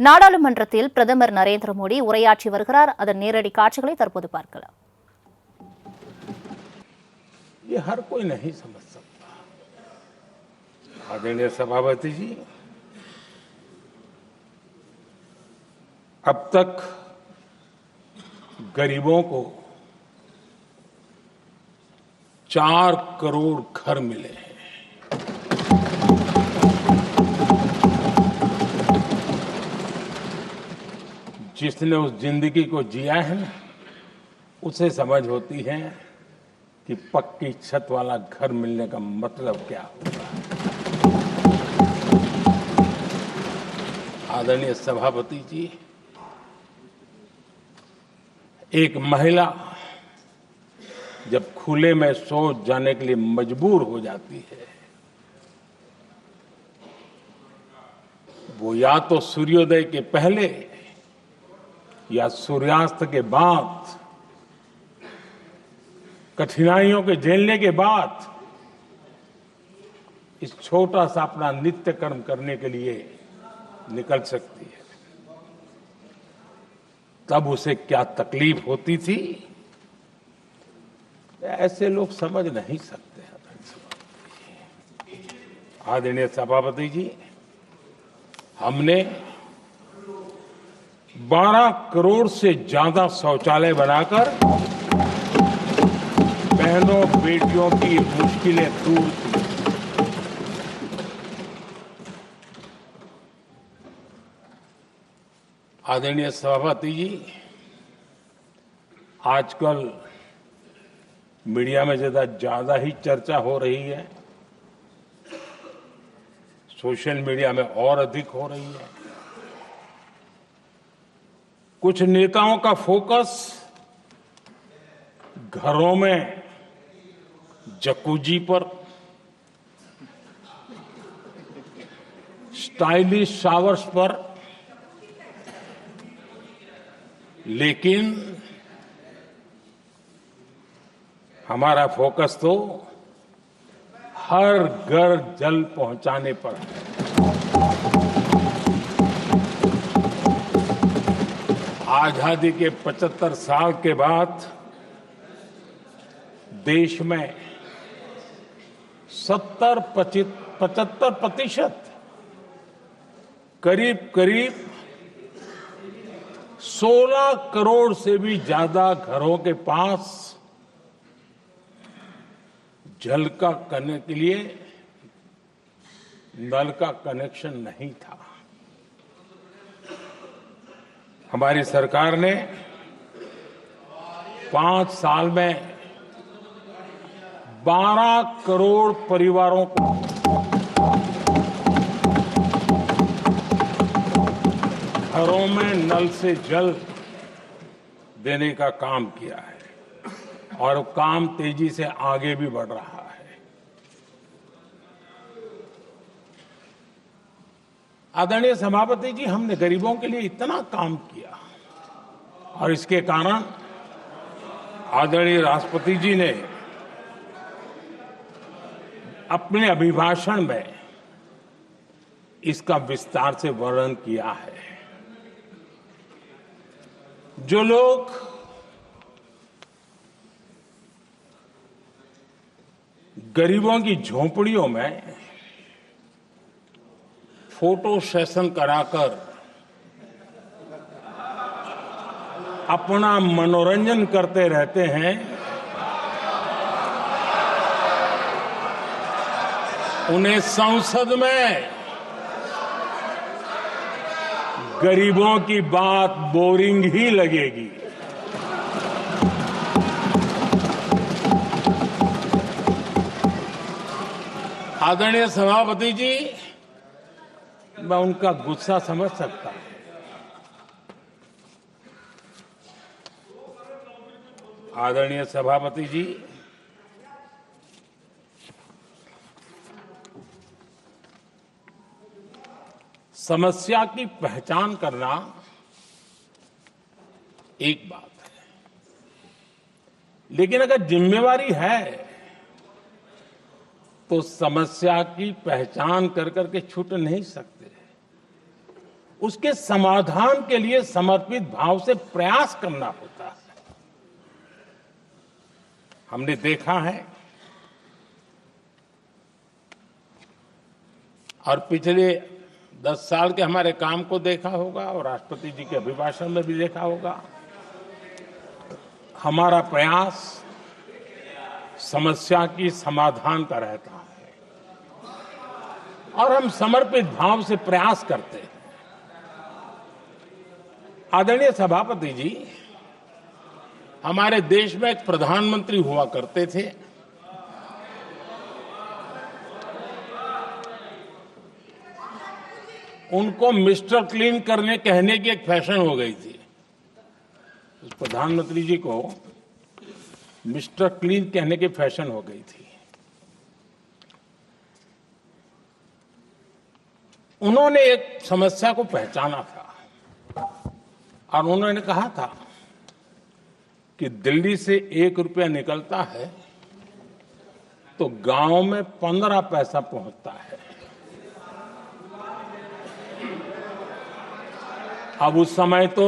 நாடாளுமன்றத்தில் பிரதமர் நரேந்திர மோடி உரையாற்றி வருகிறார். அதன் நேரடி காட்சிகளை தற்போது பார்க்கலாம். ये हर कोई नहीं समझ सकता। आदरणीय सभापति जी, अब तक गरीबों को 4 करोड़ घर मिले हैं। जिसने उस जिंदगी को जिया है ना, उसे समझ होती है कि पक्की छत वाला घर मिलने का मतलब क्या होगा। आदरणीय सभापति जी, एक महिला जब खुले में शौच जाने के लिए मजबूर हो जाती है, वो या तो सूर्योदय के पहले या सूर्यास्त के बाद, कठिनाइयों के झेलने के बाद इस छोटा सा अपना नित्य कर्म करने के लिए निकल सकती है। तब उसे क्या तकलीफ होती थी, ऐसे लोग समझ नहीं सकते। आदरणीय सभापति जी, हमने 12 करोड़ से ज्यादा शौचालय बनाकर बहनों बेटियों की मुश्किलें दूर की। आदरणीय सभापति जी, आजकल मीडिया में ज्यादा ही चर्चा हो रही है, सोशल मीडिया में और अधिक हो रही है। कुछ नेताओं का फोकस घरों में जकूजी पर, स्टाइलिश शावर्स पर, लेकिन हमारा फोकस तो हर घर जल पहुंचाने पर है। आजादी के 75 साल के बाद देश में 75% करीब 16 करोड़ से भी ज्यादा घरों के पास जल का करने के लिए नल का कनेक्शन नहीं था। हमारी सरकार ने 5 साल में 12 करोड़ परिवारों को घरों में नल से जल देने का काम किया है और काम तेजी से आगे भी बढ़ रहा है। आदरणीय सभापति जी, हमने गरीबों के लिए इतना काम किया और इसके कारण आदरणीय राष्ट्रपति जी ने अपने अभिभाषण में इसका विस्तार से वर्णन किया है। जो लोग गरीबों की झोंपड़ियों में फोटो सेशन कराकर अपना मनोरंजन करते रहते हैं, उन्हें संसद में गरीबों की बात बोरिंग ही लगेगी। आदरणीय सभापति जी, मैं उनका गुस्सा समझ सकता हूं। आदरणीय सभापति जी, समस्या की पहचान करना एक बात है, लेकिन अगर जिम्मेवारी है तो समस्या की पहचान कर करके छूट नहीं सकते। उसके समाधान के लिए समर्पित भाव से प्रयास करना होता है। हमने देखा है और पिछले 10 साल के हमारे काम को देखा होगा और राष्ट्रपति जी के अभिभाषण में भी देखा होगा। हमारा प्रयास समस्या की समाधान का रहता है और हम समर्पित भाव से प्रयास करते हैं। आदरणीय सभापति जी, हमारे देश में एक प्रधानमंत्री हुआ करते थे। उनको मिस्टर क्लीन करने कहने की एक फैशन हो गई थी। उस प्रधानमंत्री जी को मिस्टर क्लीन कहने की फैशन हो गई थी। उन्होंने एक समस्या को पहचाना था और उन्होंने कहा था कि दिल्ली से 1 रुपया निकलता है तो गांव में 15 पैसा पहुंचता है। अब उस समय तो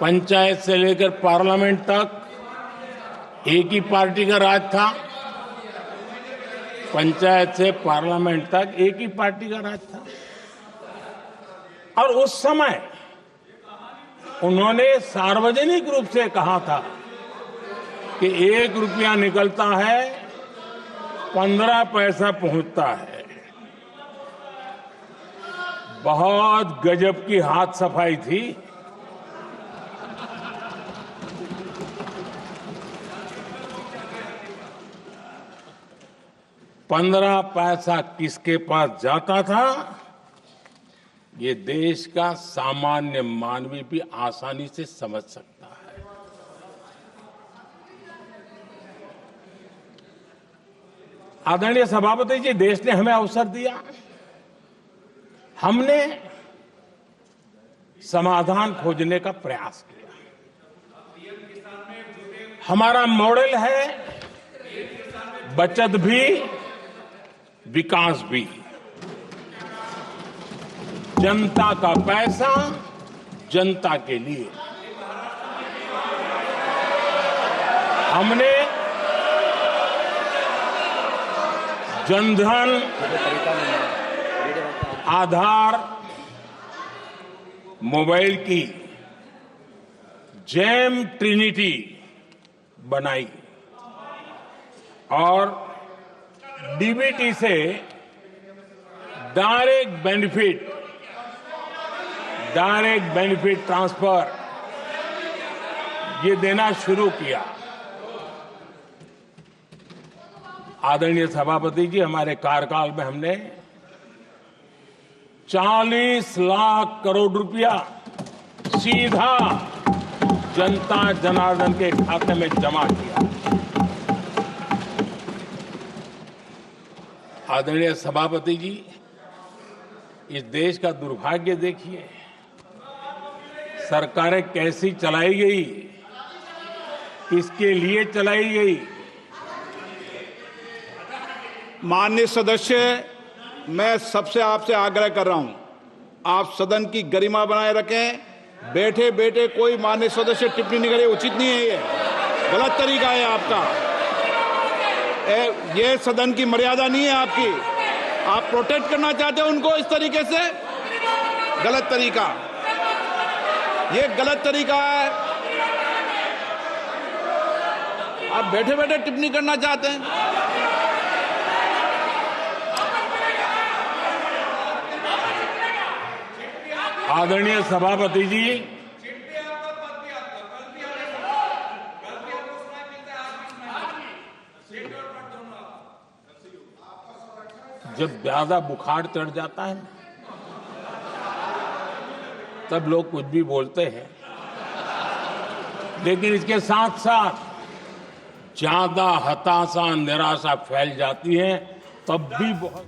पंचायत से लेकर पार्लियामेंट तक एक ही पार्टी का राज था। पंचायत से पार्लियामेंट तक एक ही पार्टी का राज था और उस समय उन्होंने सार्वजनिक रूप से कहा था कि 1 रुपया निकलता है 15 पैसा पहुंचता है। बहुत गजब की हाथ सफाई थी। पंद्रह पैसा किसके पास जाता था, ये देश का सामान्य मानवी भी आसानी से समझ सकता है। आदरणीय सभापति जी, देश ने हमें अवसर दिया, हमने समाधान खोजने का प्रयास किया। हमारा मॉडल है बचत भी विकास भी। जनता का पैसा जनता के लिए। हमने जनधन, आधार, मोबाइल की जेम ट्रिनिटी बनाई और डीबीटी से डायरेक्ट बेनिफिट ट्रांसफर ये देना शुरू किया। आदरणीय सभापति जी, हमारे कार्यकाल में हमने 40 लाख करोड़ रुपया सीधा जनता जनार्दन के खाते में जमा किया। आदरणीय सभापति जी, इस देश का दुर्भाग्य देखिए, सरकारें कैसी चलाई गई, किसके लिए चलाई गई। माननीय सदस्य, मैं सबसे आपसे आग्रह कर रहा हूं, आप सदन की गरिमा बनाए रखें। बैठे बैठे कोई माननीय सदस्य टिप्पणी नहीं करे, उचित नहीं है, ये गलत तरीका है आपका। ये सदन की मर्यादा नहीं है आपकी। आप प्रोटेक्ट करना चाहते हो उनको इस तरीके से, गलत तरीका, ये गलत तरीका है। आप बैठे बैठे टिप्पणी करना चाहते हैं। आदरणीय सभापति जी, जब ज्यादा बुखार चढ़ जाता है तब लोग कुछ भी बोलते हैं, लेकिन इसके साथ साथ ज्यादा हताशा निराशा फैल जाती है तब भी बहुत